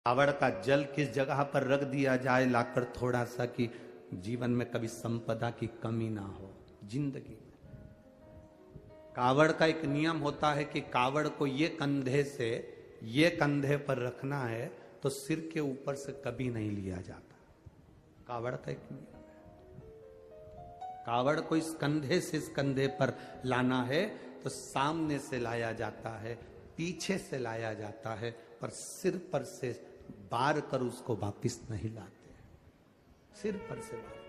कावड़ का जल किस जगह पर रख दिया जाए लाकर थोड़ा सा, कि जीवन में कभी संपदा की कमी ना हो जिंदगी में। कावड़ का एक नियम होता है कि कावड़ को ये कंधे से ये कंधे पर रखना है तो सिर के ऊपर से कभी नहीं लिया जाता। कावड़ का एक नियम है। कावड़ को इस कंधे से इस कंधे पर लाना है तो सामने से लाया जाता है, पीछे से लाया जाता है, पर सिर पर से बार कर उसको वापिस नहीं लाते। सिर पर से बार कर।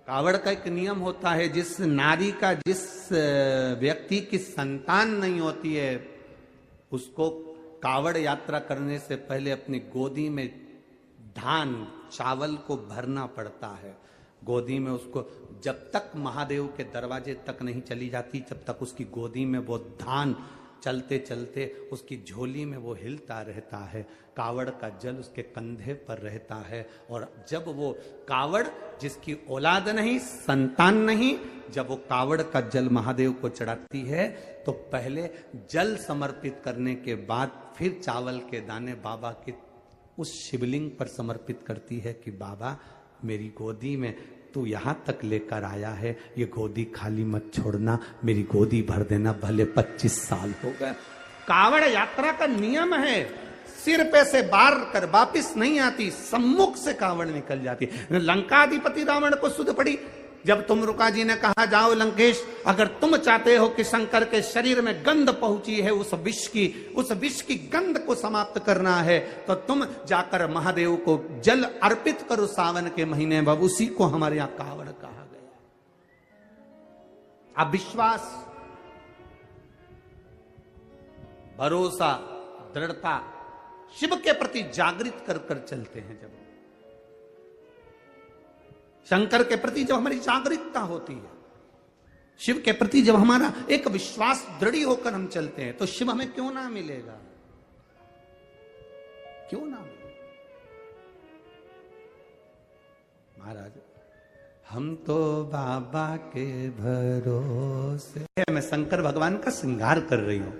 कावड़ का एक नियम होता है, जिस नारी का जिस व्यक्ति की संतान नहीं होती है उसको कावड़ यात्रा करने से पहले अपनी गोदी में धान चावल को भरना पड़ता है। गोदी में उसको जब तक महादेव के दरवाजे तक नहीं चली जाती जब तक उसकी गोदी में वो धान चलते चलते उसकी झोली में वो हिलता रहता है। कावड़ का जल उसके कंधे पर रहता है और जब वो कावड़ जिसकी औलाद नहीं संतान नहीं, जब वो कावड़ का जल महादेव को चढ़ाती है तो पहले जल समर्पित करने के बाद फिर चावल के दाने बाबा के उस शिवलिंग पर समर्पित करती है कि बाबा मेरी गोदी में तू यहां तक लेकर आया है, ये गोदी खाली मत छोड़ना, मेरी गोदी भर देना, भले 25 साल हो गए। कावड़ यात्रा का नियम है, सिर पे से बार कर वापिस नहीं आती, सम्मुख से कावड़ निकल जाती। लंकाधिपति रावण को सुध पड़ी जब तुमरुका जी ने कहा जाओ लंकेश, अगर तुम चाहते हो कि शंकर के शरीर में गंध पहुंची है उस विष की गंध को समाप्त करना है तो तुम जाकर महादेव को जल अर्पित करो सावन के महीने में। उसी को हमारे यहां कावड़ कहा गया। अब विश्वास, भरोसा, दृढ़ता शिव के प्रति जागृत कर कर चलते हैं। जब शंकर के प्रति जब हमारी जागरूकता होती है, शिव के प्रति जब हमारा एक विश्वास दृढ़ होकर हम चलते हैं तो शिव हमें क्यों ना मिलेगा, क्यों ना मिलेगा। महाराज हम तो बाबा के भरोसे, मैं शंकर भगवान का श्रृंगार कर रही हूं।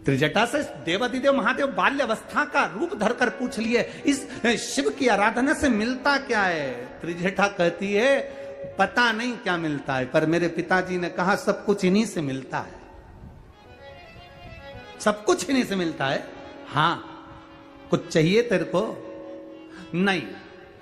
त्रिजटा से देवाधिदेव महादेव बाल्य अवस्था का रूप धरकर पूछ लिए इस शिव की आराधना से मिलता क्या है। त्रिजटा कहती है पता नहीं क्या मिलता है, पर मेरे पिताजी ने कहा सब कुछ इन्हीं से मिलता है, सब कुछ इन्हीं से मिलता है। हाँ कुछ चाहिए तेरे को? नहीं,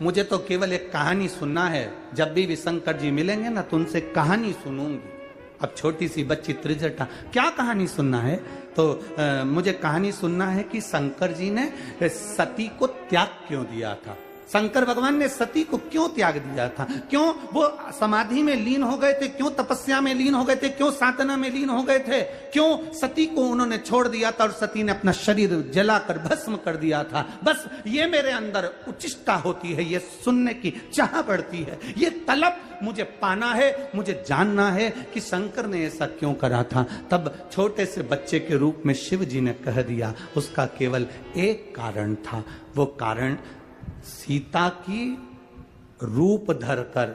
मुझे तो केवल एक कहानी सुनना है। जब भी शंकर जी मिलेंगे ना तो उनसे कहानी सुनूंगी। अब छोटी सी बच्ची त्रिजटा, क्या कहानी सुनना है? तो मुझे कहानी सुनना है कि शंकर जी ने सती को त्याग क्यों दिया था, शंकर भगवान ने सती को क्यों त्याग दिया था, क्यों वो समाधि में लीन हो गए थे, क्यों तपस्या में लीन हो गए थे, क्यों साधना में लीन हो गए थे, क्यों सती को उन्होंने छोड़ दिया था और सती ने अपना शरीर जलाकर भस्म कर दिया था। बस ये मेरे अंदर उचिष्टा होती है, ये सुनने की चाह बढ़ती है, ये तलब मुझे पाना है, मुझे जानना है कि शंकर ने ऐसा क्यों करा था। तब छोटे से बच्चे के रूप में शिव जी ने कह दिया, उसका केवल एक कारण था। वो कारण सीता की रूप धरकर,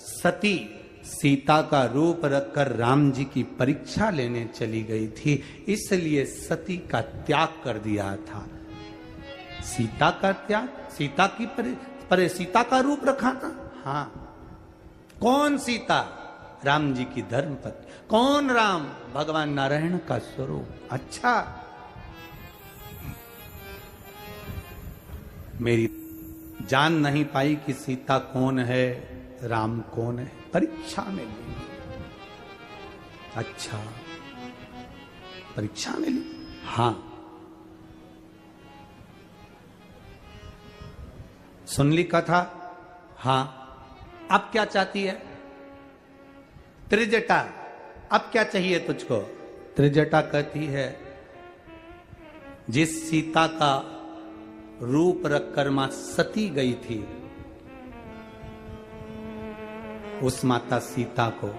सती सीता का रूप रखकर राम जी की परीक्षा लेने चली गई थी, इसलिए सती का त्याग कर दिया था। सीता का त्याग, सीता की पर सीता का रूप रखा था। हाँ, कौन सीता? राम जी की धर्मपत्नी। कौन राम? भगवान नारायण का स्वरूप। अच्छा, मेरी जान नहीं पाई कि सीता कौन है, राम कौन है, परीक्षा में ली। अच्छा, परीक्षा में ली। हाँ, सुन ली कथा। हाँ, अब क्या चाहती है त्रिजटा? अब क्या चाहिए तुझको? त्रिजटा कहती है जिस सीता का रूप रखकर मां सती गई थी, उस माता सीता को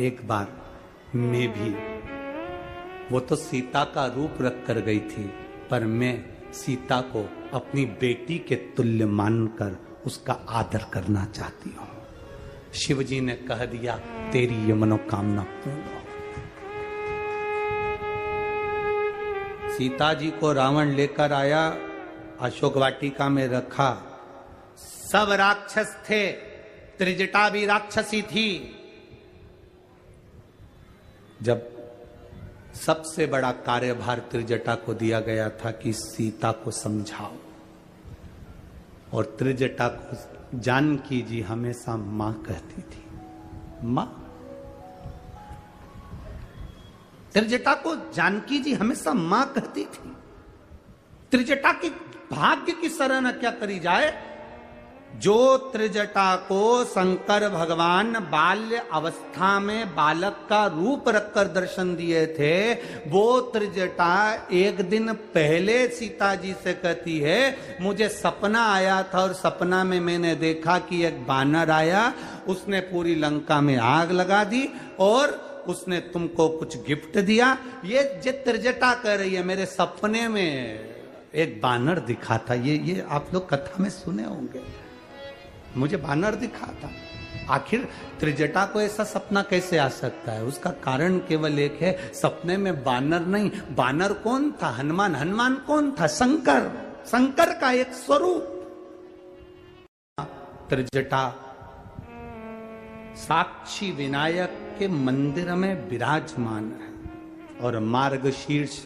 एक बार मैं भी, वो तो सीता का रूप रखकर गई थी, पर मैं सीता को अपनी बेटी के तुल्य मानकर उसका आदर करना चाहती हूं। शिव जी ने कह दिया तेरी ये मनोकामना पूर्ण हो। सीता जी को रावण लेकर आया, अशोक वाटिका में रखा, सब राक्षस थे, त्रिजटा भी राक्षसी थी। जब सबसे बड़ा कार्यभार त्रिजटा को दिया गया था कि सीता को समझाओ, और त्रिजटा को जानकी जी हमेशा मां कहती थी, मां। त्रिजटा को जानकी जी हमेशा मां कहती थी। त्रिजटा की भाग्य की सराहना क्या करी जाए, जो त्रिजटा को शंकर भगवान बाल्य अवस्था में बालक का रूप रखकर दर्शन दिए थे, वो त्रिजटा एक दिन पहले सीता जी से कहती है, मुझे सपना आया था और सपना में मैंने देखा कि एक बानर आया, उसने पूरी लंका में आग लगा दी और उसने तुमको कुछ गिफ्ट दिया। ये त्रिजटा कह रही है, मेरे सपने में एक बानर दिखा था। ये आप लोग कथा में सुने होंगे, मुझे बानर दिखा था। आखिर त्रिजटा को ऐसा सपना कैसे आ सकता है? उसका कारण केवल एक है, सपने में बानर नहीं। बानर कौन था? हनुमान। हनुमान कौन था? शंकर। शंकर का एक स्वरूप। त्रिजटा साक्षी विनायक के मंदिर में विराजमान है और मार्गशीर्ष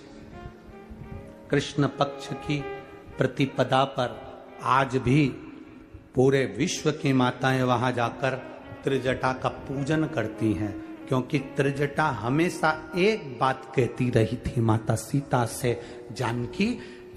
कृष्ण पक्ष की प्रतिपदा पर आज भी पूरे विश्व की माताएं वहां जाकर त्रिजटा का पूजन करती हैं, क्योंकि त्रिजटा हमेशा एक बात कहती रही थी माता सीता से, जानकी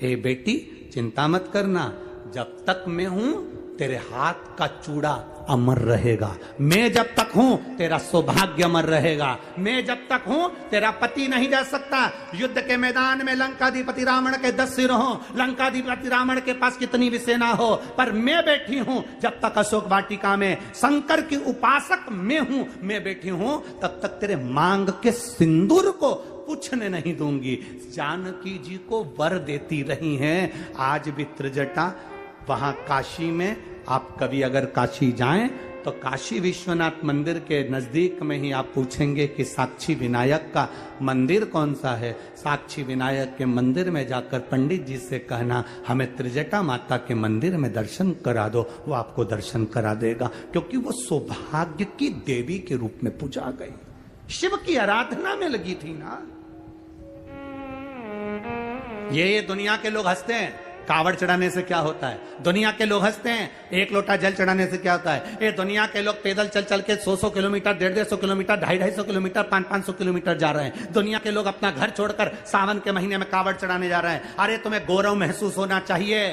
ए बेटी चिंता मत करना, जब तक मैं हूं तेरे हाथ का चूड़ा अमर रहेगा, मैं जब तक हूं तेरा सौभाग्य अमर रहेगा, मैं जब तक हूं तेरा पति नहीं जा सकता। युद्ध के मैदान में लंकाधिपति रावण के 10 सिर हो, लंकाधिपति रावण के पास कितनी भी सेना हो, पर मैं बैठी हूं जब तक अशोक वाटिका में, शंकर की उपासक मैं हूं, मैं बैठी हूं तब तक तेरे मांग के सिंदूर को पूछने नहीं दूंगी। जानकी जी को वर देती रही हैं। आज भी त्रिजटा वहां काशी में, आप कभी अगर काशी जाएं तो काशी विश्वनाथ मंदिर के नजदीक में ही आप पूछेंगे कि साक्षी विनायक का मंदिर कौन सा है। साक्षी विनायक के मंदिर में जाकर पंडित जी से कहना, हमें त्रिजटा माता के मंदिर में दर्शन करा दो, वो आपको दर्शन करा देगा, क्योंकि वो सौभाग्य की देवी के रूप में पूजा गई, शिव की आराधना में लगी थी ना। ये दुनिया के लोग हंसते हैं, कावड़ चढ़ाने से क्या होता है? दुनिया के लोग हंसते हैं, एक लोटा जल चढ़ाने से क्या होता है? ये दुनिया के लोग पैदल चल चल के 100 किलोमीटर, 150 किलोमीटर, 250 किलोमीटर, 500 किलोमीटर जा रहे हैं। दुनिया के लोग अपना घर छोड़कर सावन के महीने में कावड़ चढ़ाने जा रहे हैं। अरे तुम्हें गौरव महसूस होना चाहिए,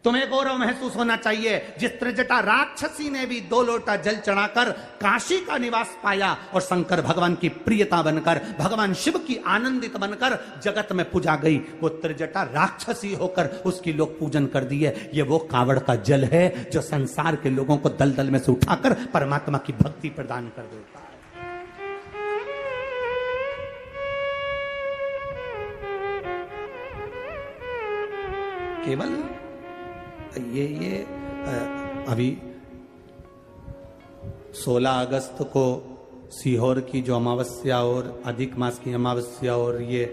तुम्हें गौरव महसूस होना चाहिए। जिस त्रिजटा राक्षसी ने भी 2 लोटा जल चढ़ाकर काशी का निवास पाया और शंकर भगवान की प्रियता बनकर, भगवान शिव की आनंदित बनकर जगत में पूजा गई, वो त्रिजटा राक्षसी होकर उसकी लोग पूजन कर दिए। ये वो कावड़ का जल है जो संसार के लोगों को दलदल में से उठाकर परमात्मा की भक्ति प्रदान कर देता है। केवल ये अभी 16 अगस्त को सीहोर की जो अमावस्या और अधिक मास की अमावस्या और ये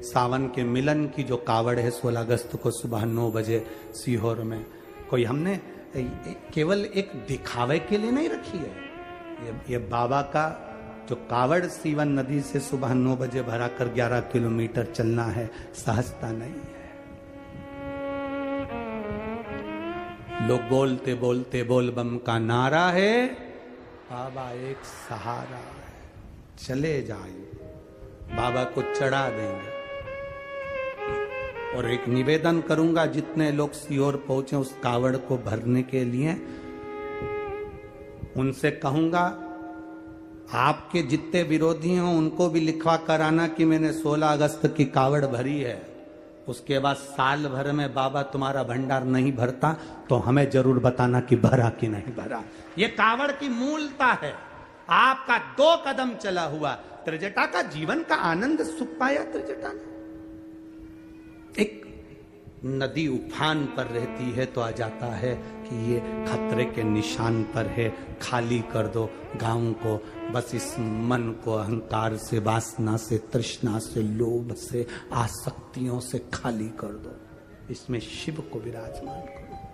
सावन के मिलन की जो कावड़ है 16 अगस्त को सुबह 9 बजे सीहोर में, कोई हमने केवल एक दिखावे के लिए नहीं रखी है। ये बाबा का जो कावड़ सीवन नदी से सुबह 9 बजे भरा कर 11 किलोमीटर चलना है, सहजता नहीं है। लोग बोलते बोलते बोल बम का नारा है, बाबा एक सहारा है, चले जाइए, बाबा को चढ़ा देंगे। और एक निवेदन करूंगा, जितने लोग सीहोर पहुंचे उस कावड़ को भरने के लिए, उनसे कहूंगा आपके जितने विरोधी हैं उनको भी लिखवा कराना कि मैंने 16 अगस्त की कावड़ भरी है। उसके बाद साल भर में बाबा तुम्हारा भंडार नहीं भरता तो हमें जरूर बताना कि भरा कि नहीं भरा। ये कावड़ की मूलता है। आपका 2 कदम चला हुआ, त्रिजटा का जीवन का आनंद सुख पाया त्रिजटा ने। एक नदी उफान पर रहती है तो आ जाता है कि ये खतरे के निशान पर है, खाली कर दो गांव को। बस इस मन को अहंकार से, वासना से, तृष्णा से, लोभ से, आसक्तियों से खाली कर दो। इसमें शिव को विराजमान करो।